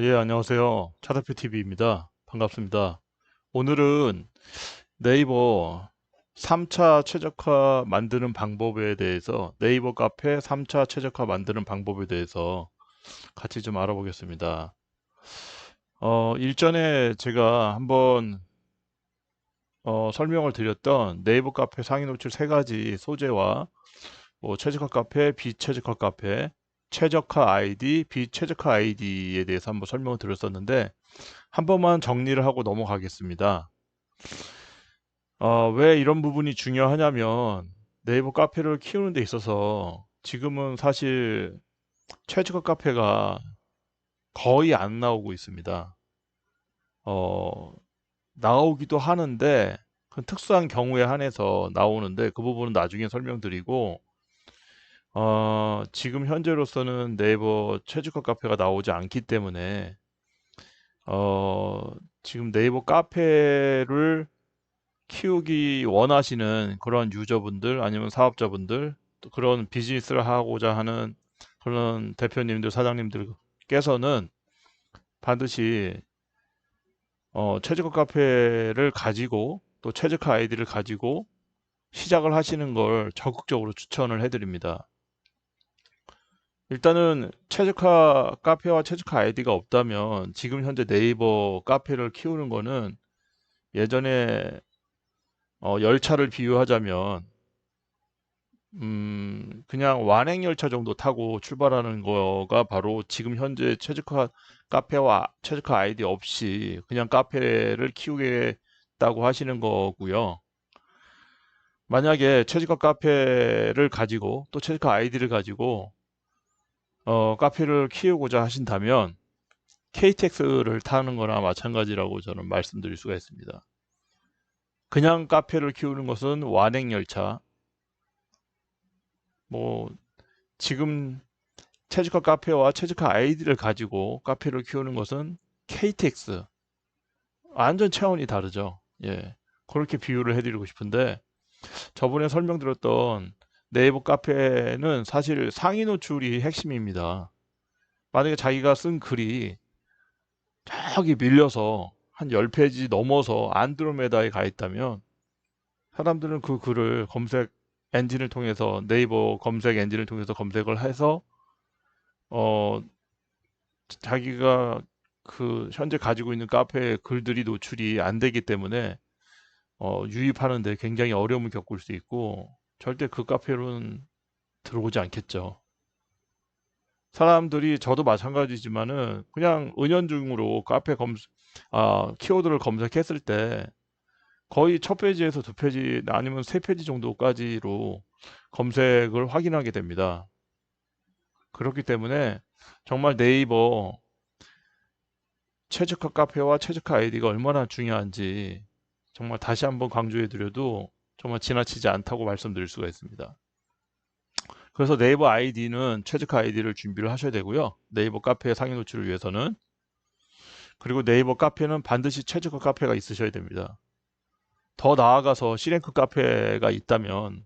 예, 안녕하세요. 차대표 TV입니다. 반갑습니다. 오늘은 네이버 3차 최적화 만드는 방법에 대해서 네이버 카페 3차 최적화 만드는 방법에 대해서 같이 좀 알아보겠습니다. 일전에 제가 한번 설명을 드렸던 네이버 카페 상위 노출 세 가지 소재와 뭐 최적화 카페, 비최적화 카페, 최적화 아이디, 비최적화 아이디에 대해서 한번 설명을 드렸었는데 한 번만 정리를 하고 넘어가겠습니다. 왜 이런 부분이 중요하냐면 네이버 카페를 키우는 데 있어서 지금은 사실 최저가 카페가 거의 안 나오고 있습니다. 어, 나오기도 하는데 그 특수한 경우에 한해서 나오는데 그 부분은 나중에 설명드리고 지금 현재로서는 네이버 최저가 카페가 나오지 않기 때문에 어, 지금 네이버 카페를 키우기 원하시는 그런 유저분들 아니면 사업자분들 또 그런 비즈니스를 하고자 하는 그런 대표님들 사장님들께서는 반드시 최저가 카페를 가지고 또 최저가 아이디를 가지고 시작을 하시는 걸 적극적으로 추천을 해드립니다. 일단은 최저가 카페와 최저가 아이디가 없다면 지금 현재 네이버 카페를 키우는 거는 예전에 열차를 비유하자면 그냥 완행열차 정도 타고 출발하는 거가 바로 지금 현재 최적화 카페와 최적화 아이디 없이 그냥 카페를 키우겠다고 하시는 거고요. 만약에 최적화 카페를 가지고 또 최적화 아이디를 가지고 카페를 키우고자 하신다면 KTX를 타는 거나 마찬가지라고 저는 말씀드릴 수가 있습니다. 그냥 카페를 키우는 것은 완행열차, 뭐 지금 최적화 카페와 최적화 아이디를 가지고 카페를 키우는 것은 KTX. 완전 차원이 다르죠. 예. 그렇게 비유를 해드리고 싶은데, 저번에 설명드렸던 네이버 카페는 사실 상위 노출이 핵심입니다. 만약에 자기가 쓴 글이 저기 밀려서 한 10페이지 넘어서 안드로메다에 가 있다면, 사람들은 그 글을 검색 엔진을 통해서, 네이버 검색 엔진을 통해서 검색을 해서, 어, 자기가 그 현재 가지고 있는 카페의 글들이 노출이 안 되기 때문에 유입하는데 굉장히 어려움을 겪을 수 있고 절대 그 카페로는 들어오지 않겠죠. 사람들이 저도 마찬가지지만은 그냥 은연중으로 키워드를 검색했을 때 거의 첫 페이지에서 두 페이지 아니면 세 페이지 정도까지로 검색을 확인하게 됩니다. 그렇기 때문에 정말 네이버 최적화 카페와 최적화 아이디가 얼마나 중요한지 정말 다시 한번 강조해 드려도 정말 지나치지 않다고 말씀드릴 수가 있습니다. 그래서 네이버 아이디는 최적화 아이디를 준비를 하셔야 되고요. 네이버 카페의 상위 노출을 위해서는. 그리고 네이버 카페는 반드시 최적화 카페가 있으셔야 됩니다. 더 나아가서 C랭크 카페가 있다면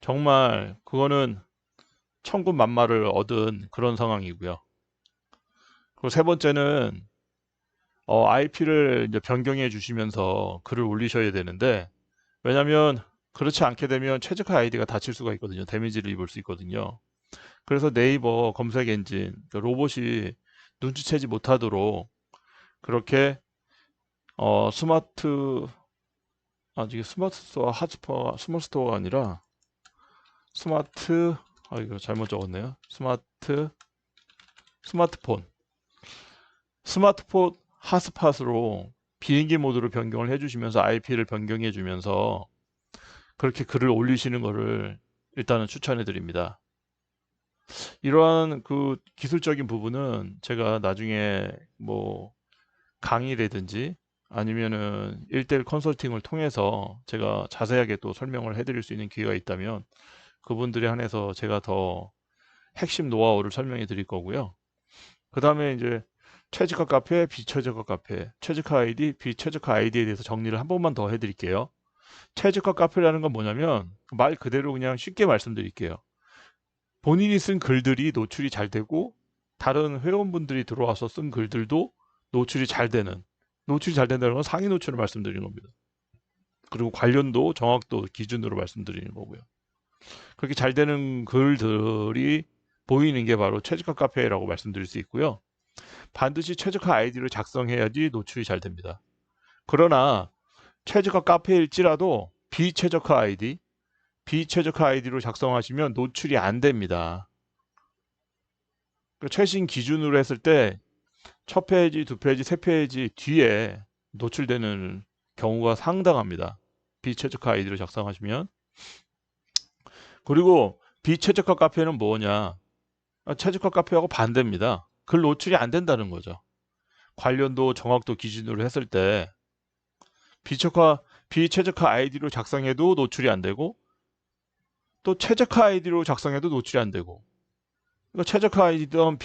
정말 그거는 천군만마를 얻은 그런 상황이고요. 그리고 세 번째는 IP를 이제 변경해 주시면서 글을 올리셔야 되는데 왜냐면 그렇지 않게 되면 최적화 아이디가 다칠 수가 있거든요. 데미지를 입을 수 있거든요. 그래서 네이버 검색 엔진, 그 로봇이 눈치채지 못하도록 그렇게 스마트, 이게 스마트 스토어, 핫스토어, 스몰 스토어가 아니라 스마트, 이거 잘못 적었네요. 스마트폰. 스마트폰 핫스팟으로 비행기 모드로 변경을 해주시면서 IP를 변경해 주면서 그렇게 글을 올리시는 거를 일단은 추천해 드립니다. 이러한 그 기술적인 부분은 제가 나중에 뭐 강의라든지 아니면은 1대1 컨설팅을 통해서 제가 자세하게 또 설명을 해드릴 수 있는 기회가 있다면 그분들에 한해서 제가 더 핵심 노하우를 설명해 드릴 거고요. 그 다음에 이제 최적화 카페, 비최적화 카페, 최적화 아이디, 비최적화 아이디에 대해서 정리를 한 번만 더 해드릴게요. 최적화 카페라는 건 뭐냐면 말 그대로 그냥 쉽게 말씀드릴게요. 본인이 쓴 글들이 노출이 잘 되고 다른 회원분들이 들어와서 쓴 글들도 노출이 잘 되는, 노출이 잘 된다는 건 상위 노출을 말씀드리는 겁니다. 그리고 관련도, 정확도 기준으로 말씀드리는 거고요. 그렇게 잘 되는 글들이 보이는 게 바로 최적화 카페라고 말씀드릴 수 있고요. 반드시 최적화 아이디를 작성해야지 노출이 잘 됩니다. 그러나 최적화 카페일지라도 비최적화 아이디로 작성하시면 노출이 안 됩니다. 최신 기준으로 했을 때 첫 페이지, 두 페이지, 세 페이지 뒤에 노출되는 경우가 상당합니다. 비최적화 아이디로 작성하시면. 그리고 비최적화 카페는 뭐냐? 최적화 카페하고 반대입니다. 글 노출이 안 된다는 거죠. 관련도, 정확도 기준으로 했을 때 비최적화 아이디로 작성해도 노출이 안 되고, 또 최적화 아이디로 작성해도 노출이 안 되고, 그러니까 최적화 아이디든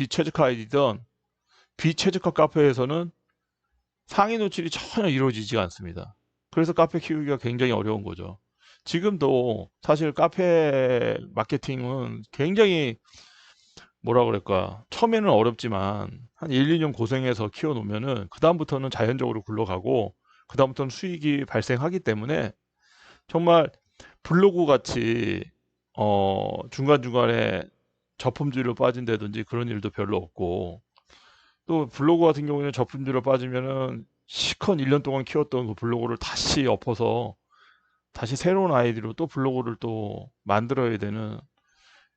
비최적화 카페에서는 상위 노출이 전혀 이루어지지 않습니다. 그래서 카페 키우기가 굉장히 어려운 거죠. 지금도 사실 카페 마케팅은 굉장히 뭐라 그럴까, 처음에는 어렵지만 한 1, 2년 고생해서 키워놓으면은 그 다음부터는 자연적으로 굴러가고 그 다음부터는 수익이 발생하기 때문에 정말 블로그 같이 중간중간에 저품질로 빠진다든지 그런 일도 별로 없고, 또 블로그 같은 경우에는 저품질로 빠지면은 시컨 1년 동안 키웠던 그 블로그를 다시 엎어서 다시 새로운 아이디로 또 블로그를 또 만들어야 되는,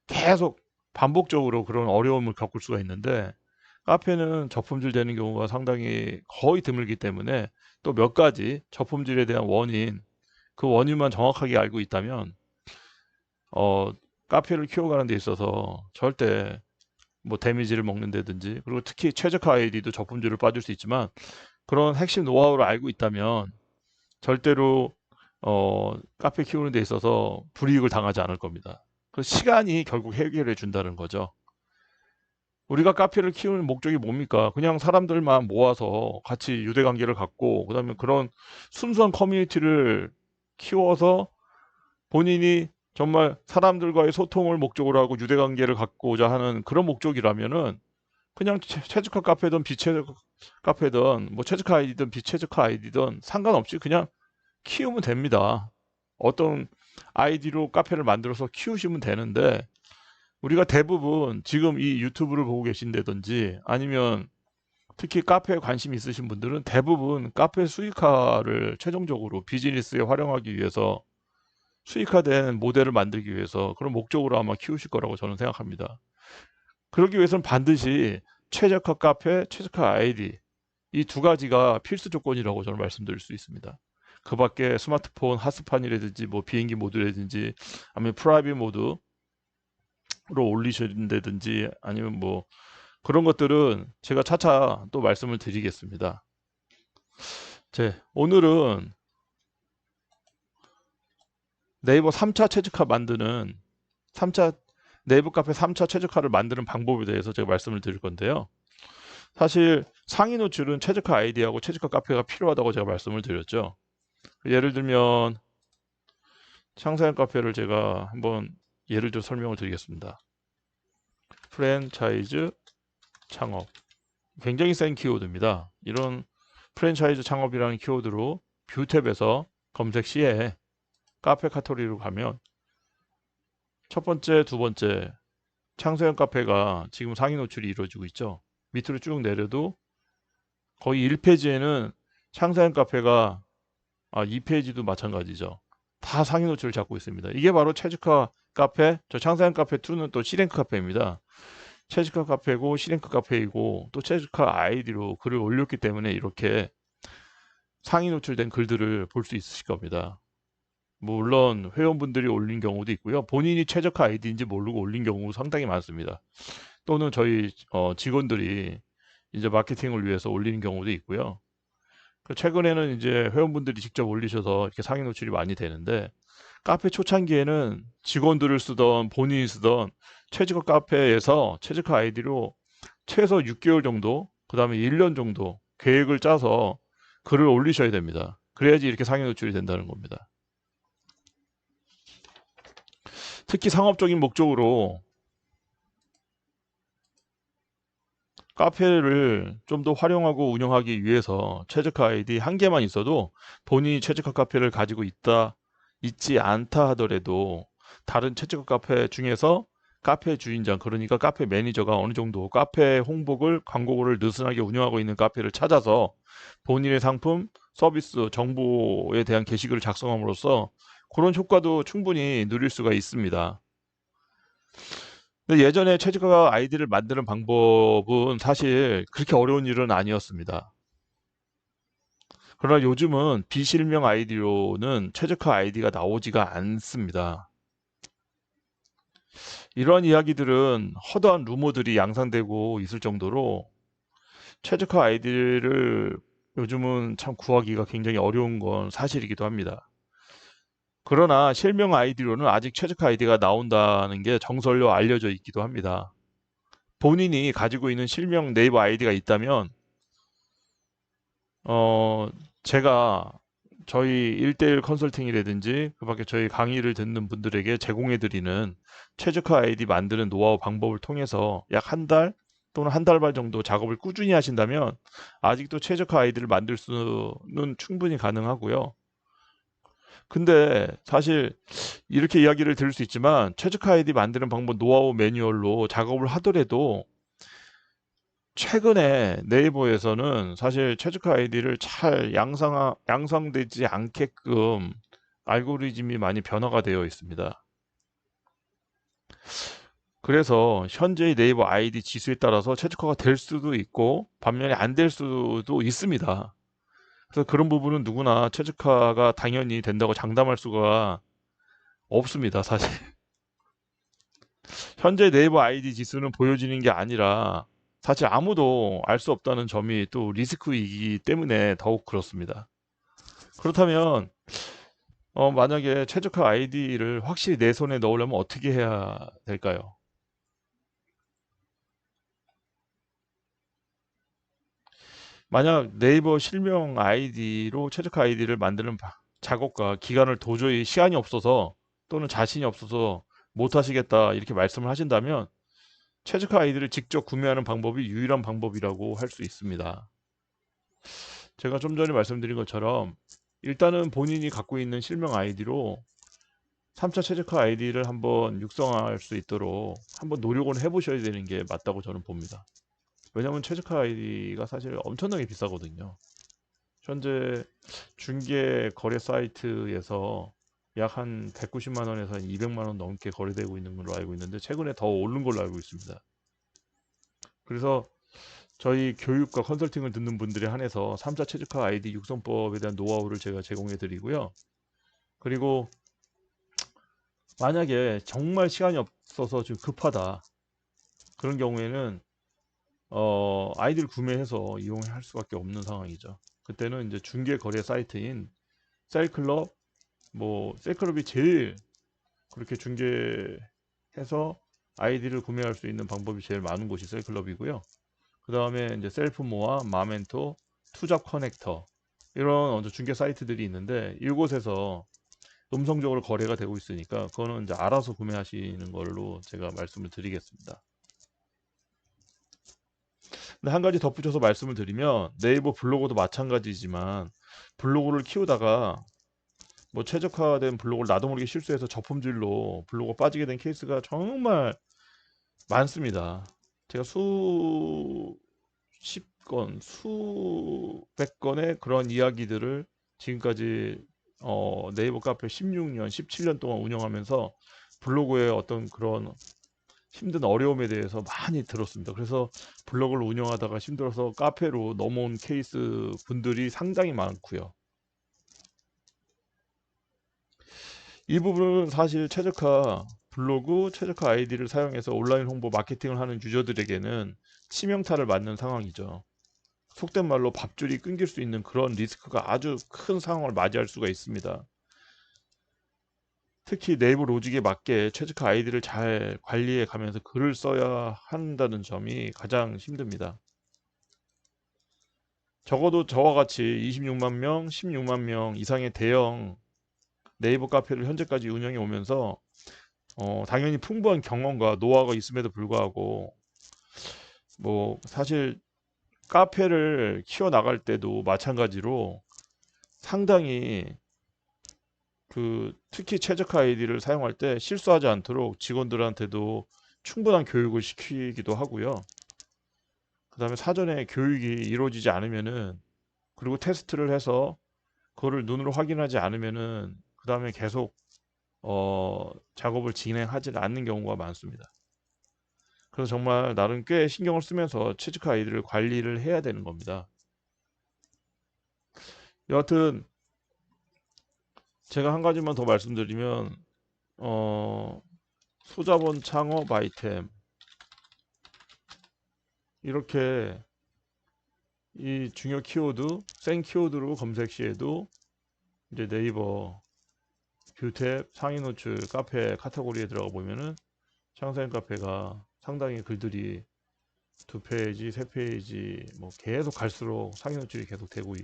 계속 반복적으로 그런 어려움을 겪을 수가 있는데, 카페는 저품질 되는 경우가 상당히 거의 드물기 때문에 또 몇 가지 저품질에 대한 원인, 그 원인만 정확하게 알고 있다면 어, 카페를 키워가는 데 있어서 절대 뭐 데미지를 먹는다든지, 그리고 특히 최적화 아이디도 저품질을 빠질 수 있지만 그런 핵심 노하우를 알고 있다면 절대로 카페 키우는 데 있어서 불이익을 당하지 않을 겁니다. 그 시간이 결국 해결해 준다는 거죠. 우리가 카페를 키우는 목적이 뭡니까? 그냥 사람들만 모아서 같이 유대관계를 갖고, 그다음에 그런 순수한 커뮤니티를 키워서 본인이 정말 사람들과의 소통을 목적으로 하고 유대관계를 갖고자 하는 그런 목적이라면은 그냥 최적화 카페든 비최적화 카페든 뭐 최적화 아이디든 비최적화 아이디든 상관없이 그냥 키우면 됩니다. 어떤 아이디로 카페를 만들어서 키우시면 되는데, 우리가 대부분 지금 이 유튜브를 보고 계신다든지 아니면 특히 카페에 관심 있으신 분들은 대부분 카페 수익화를 최종적으로 비즈니스에 활용하기 위해서, 수익화된 모델을 만들기 위해서 그런 목적으로 아마 키우실 거라고 저는 생각합니다. 그러기 위해서는 반드시 최적화 카페, 최적화 아이디, 이 두 가지가 필수 조건이라고 저는 말씀드릴 수 있습니다. 그 밖에 스마트폰 핫스팟이라든지 뭐 비행기 모드라든지 아니면 프라이빗 모드로 올리신다든지 아니면 뭐 그런 것들은 제가 차차 또 말씀을 드리겠습니다. 오늘은 네이버 3차 최적화 만드는 3차 네이버 카페 3차 최적화를 만드는 방법에 대해서 제가 말씀을 드릴 건데요. 사실 상위 노출은 최적화 아이디하고 최적화 카페가 필요하다고 제가 말씀을 드렸죠. 예를 들면 창사형 카페를 제가 한번 예를 들어 설명을 드리겠습니다. 프랜차이즈 창업, 굉장히 센 키워드입니다. 이런 프랜차이즈 창업이라는 키워드로 뷰 탭에서 검색 시에 카페 카테고리로 가면 첫 번째, 두 번째 창사형 카페가 지금 상위 노출이 이루어지고 있죠. 밑으로 쭉 내려도 거의 1페이지에는 창사형 카페가, 2페이지도 마찬가지죠. 다 상위 노출을 잡고 있습니다. 이게 바로 최적화 카페, 저 창사형 카페 2는 또 C랭크 카페입니다. 최적화 카페고 C랭크 카페이고 또 최적화 아이디로 글을 올렸기 때문에 이렇게 상위 노출된 글들을 볼 수 있으실 겁니다. 물론 회원분들이 올린 경우도 있고요. 본인이 최적화 아이디인지 모르고 올린 경우 상당히 많습니다. 또는 저희 직원들이 이제 마케팅을 위해서 올리는 경우도 있고요. 최근에는 이제 회원분들이 직접 올리셔서 이렇게 상위 노출이 많이 되는데, 카페 초창기에는 직원들을 쓰던 본인이 쓰던 최적화 카페에서 최적화 아이디로 최소 6개월 정도, 그 다음에 1년 정도 계획을 짜서 글을 올리셔야 됩니다. 그래야지 이렇게 상위 노출이 된다는 겁니다. 특히 상업적인 목적으로 카페를 좀 더 활용하고 운영하기 위해서 최적화 아이디 한 개만 있어도 본인이 최적화 카페를 가지고 있지 않다 하더라도 다른 최적화 카페 중에서 카페 주인장, 그러니까 카페 매니저가 어느 정도 카페 홍보를, 광고를 느슨하게 운영하고 있는 카페를 찾아서 본인의 상품, 서비스, 정보에 대한 게시글을 작성함으로써 그런 효과도 충분히 누릴 수가 있습니다. 근데 예전에 최저가 아이디를 만드는 방법은 사실 그렇게 어려운 일은 아니었습니다. 그러나 요즘은 비실명 아이디로는 최적화 아이디가 나오지가 않습니다. 이러한 이야기들은 허다한 루머들이 양산되고 있을 정도로 최적화 아이디를 요즘은 참 구하기가 굉장히 어려운 건 사실이기도 합니다. 그러나 실명 아이디로는 아직 최적화 아이디가 나온다는 게 정설로 알려져 있기도 합니다. 본인이 가지고 있는 실명 네이버 아이디가 있다면 어, 제가 저희 1대1 컨설팅이라든지 그 밖에 저희 강의를 듣는 분들에게 제공해 드리는 최적화 아이디 만드는 노하우 방법을 통해서 약 한 달 또는 한 달 반 정도 작업을 꾸준히 하신다면 아직도 최적화 아이디를 만들 수는 충분히 가능하고요. 근데 사실 이렇게 이야기를 들을 수 있지만 최적화 아이디 만드는 방법 노하우 매뉴얼로 작업을 하더라도 최근에 네이버에서는 사실 최적화 아이디를 잘 양성되지 않게끔 알고리즘이 많이 변화가 되어 있습니다. 그래서 현재의 네이버 아이디 지수에 따라서 최적화가 될 수도 있고 반면에 안 될 수도 있습니다. 그래서 그런 부분은 누구나 최적화가 당연히 된다고 장담할 수가 없습니다, 사실. 현재 네이버 아이디 지수는 보여지는 게 아니라 사실 아무도 알 수 없다는 점이 또 리스크이기 때문에 더욱 그렇습니다. 그렇다면 만약에 최적화 아이디를 확실히 내 손에 넣으려면 어떻게 해야 될까요? 만약 네이버 실명 아이디로 최적화 아이디를 만드는 작업과 기간을 도저히 시간이 없어서 또는 자신이 없어서 못 하시겠다 이렇게 말씀을 하신다면 최적화 아이디를 직접 구매하는 방법이 유일한 방법이라고 할 수 있습니다. 제가 좀 전에 말씀드린 것처럼 일단은 본인이 갖고 있는 실명 아이디로 3차 최적화 아이디를 한번 육성할 수 있도록 한번 노력을 해보셔야 되는 게 맞다고 저는 봅니다. 왜냐하면 최적화 아이디가 사실 엄청나게 비싸거든요. 현재 중개 거래 사이트에서 약 한 190만 원에서 한 200만 원 넘게 거래되고 있는 걸로 알고 있는데 최근에 더 오른 걸로 알고 있습니다. 그래서 저희 교육과 컨설팅을 듣는 분들에 한해서 3차 최적화 아이디 육성법에 대한 노하우를 제가 제공해 드리고요. 그리고 만약에 정말 시간이 없어서 좀 급하다. 그런 경우에는 아이디를 구매해서 이용할 수밖에 없는 상황이죠. 그때는 이제 중개 거래 사이트인 셀클럽, 뭐 셀클럽이 제일 그렇게 중개해서 아이디를 구매할 수 있는 방법이 제일 많은 곳이 셀클럽이고요. 그 다음에 이제 셀프모아, 마멘토, 투잡 커넥터 이런 중개 사이트들이 있는데 이곳에서 음성적으로 거래가 되고 있으니까 그거는 이제 알아서 구매하시는 걸로 제가 말씀을 드리겠습니다. 근데 한 가지 덧붙여서 말씀을 드리면 네이버 블로그도 마찬가지지만 블로그를 키우다가 뭐 최적화된 블로그를 나도 모르게 실수해서 저품질로 블로그 빠지게 된 케이스가 정말 많습니다. 제가 수십 건, 수백 건의 그런 이야기들을 지금까지 네이버 카페 16년, 17년 동안 운영하면서 블로그의 어떤 그런 힘든 어려움에 대해서 많이 들었습니다. 그래서 블로그를 운영하다가 힘들어서 카페로 넘어온 케이스 분들이 상당히 많고요. 이 부분은 사실 최적화 블로그, 최적화 아이디를 사용해서 온라인 홍보 마케팅을 하는 유저들에게는 치명타를 맞는 상황이죠. 속된 말로 밥줄이 끊길 수 있는 그런 리스크가 아주 큰 상황을 맞이할 수가 있습니다. 특히 네이버 로직에 맞게 최적화 아이디를 잘 관리해 가면서 글을 써야 한다는 점이 가장 힘듭니다. 적어도 저와 같이 26만 명, 16만 명 이상의 대형 네이버 카페를 현재까지 운영해 오면서 당연히 풍부한 경험과 노하우가 있음에도 불구하고 뭐 사실 카페를 키워 나갈 때도 마찬가지로 상당히 특히 최적화 아이디를 사용할 때 실수하지 않도록 직원들한테도 충분한 교육을 시키기도 하고요. 그 다음에 사전에 교육이 이루어지지 않으면은, 그리고 테스트를 해서 그거를 눈으로 확인하지 않으면은 그 다음에 계속 작업을 진행하지 않는 경우가 많습니다. 그래서 정말 나름 꽤 신경을 쓰면서 취직한 아이들을 관리를 해야 되는 겁니다. 여하튼 제가 한 가지만 더 말씀드리면, 어, 소자본 창업 아이템, 이렇게 이 중요 키워드, 생 키워드로 검색 시에도 이제 네이버, 뷰탭, 상위 노출, 카페 카테고리에 들어가 보면은 창사인 카페가 상당히 글들이 두 페이지, 세 페이지, 뭐 계속 갈수록 상위 노출이 계속 되고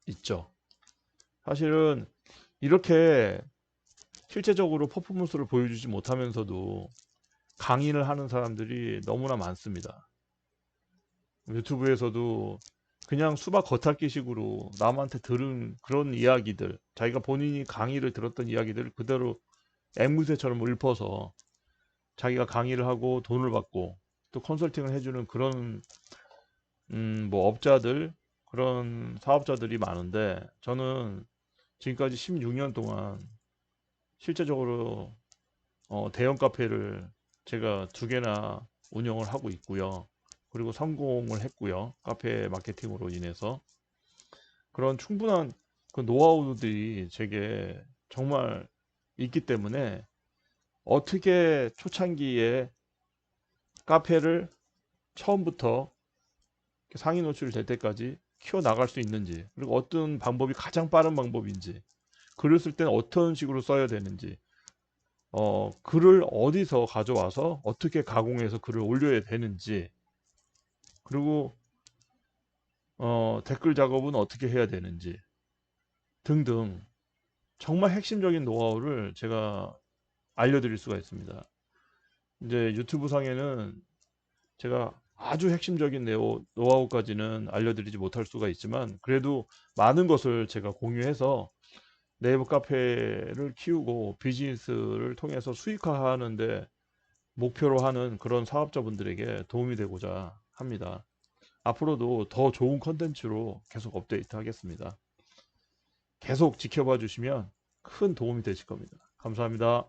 있죠. 사실은 이렇게 실제적으로 퍼포먼스를 보여주지 못하면서도 강의를 하는 사람들이 너무나 많습니다. 유튜브에서도 그냥 수박 겉핥기식으로 남한테 들은 그런 이야기들, 자기가 본인이 강의를 들었던 이야기들을 그대로 앵무새처럼 읊어서 자기가 강의를 하고 돈을 받고 또 컨설팅을 해주는 그런 뭐 업자들, 그런 사업자들이 많은데, 저는 지금까지 16년 동안 실제적으로 대형 카페를 제가 두 개나 운영을 하고 있고요. 그리고 성공을 했고요. 카페 마케팅으로 인해서. 그런 충분한 그 노하우들이 제게 정말 있기 때문에 어떻게 초창기에 카페를 처음부터 상위 노출될 때까지 키워 나갈 수 있는지, 그리고 어떤 방법이 가장 빠른 방법인지, 글을 쓸 때는 어떤 식으로 써야 되는지, 글을 어디서 가져와서 어떻게 가공해서 글을 올려야 되는지, 그리고 댓글 작업은 어떻게 해야 되는지 등등 정말 핵심적인 노하우를 제가 알려드릴 수가 있습니다. 이제 유튜브 상에는 제가 아주 핵심적인 노하우까지는 알려드리지 못할 수가 있지만, 그래도 많은 것을 제가 공유해서 네이버 카페를 키우고 비즈니스를 통해서 수익화하는데 목표로 하는 그런 사업자분들에게 도움이 되고자 합니다. 앞으로도 더 좋은 컨텐츠로 계속 업데이트 하겠습니다. 계속 지켜봐 주시면 큰 도움이 되실 겁니다. 감사합니다.